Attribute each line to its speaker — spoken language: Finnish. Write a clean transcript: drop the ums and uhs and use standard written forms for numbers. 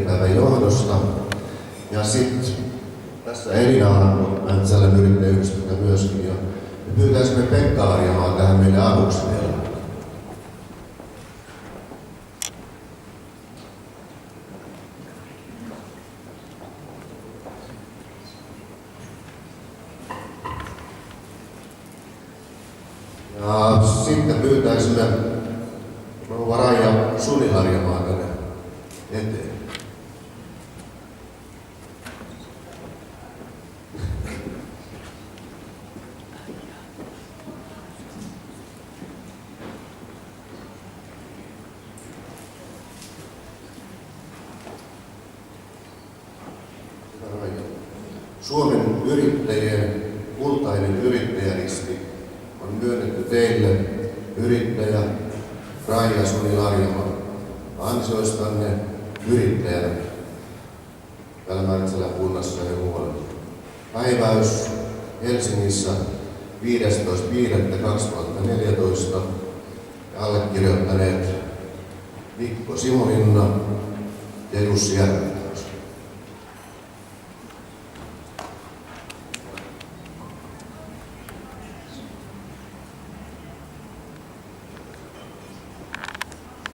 Speaker 1: päivän johdosta. Ja sitten tässä Elina Arno Mäntsälän yrittäjyydestä myöskin. Ja me pyytäisimme Pekka Arjamaa tähän meille avuksi vielä. Ja sitten pyytäisimme rouva Raija Suniharjamaa tänne eteen. Suomen yrittäjien kultainen yrittäjäristi on myönnetty teille, yrittäjä Raija Suniharjamaa, ansioistanne yrittäjänä täällä Mäntsälän kunnassa ja muualla. Päiväys Helsingissä 15.5.2014 ja allekirjoittaneet Mikko Simolinna ja Jussi Järvi.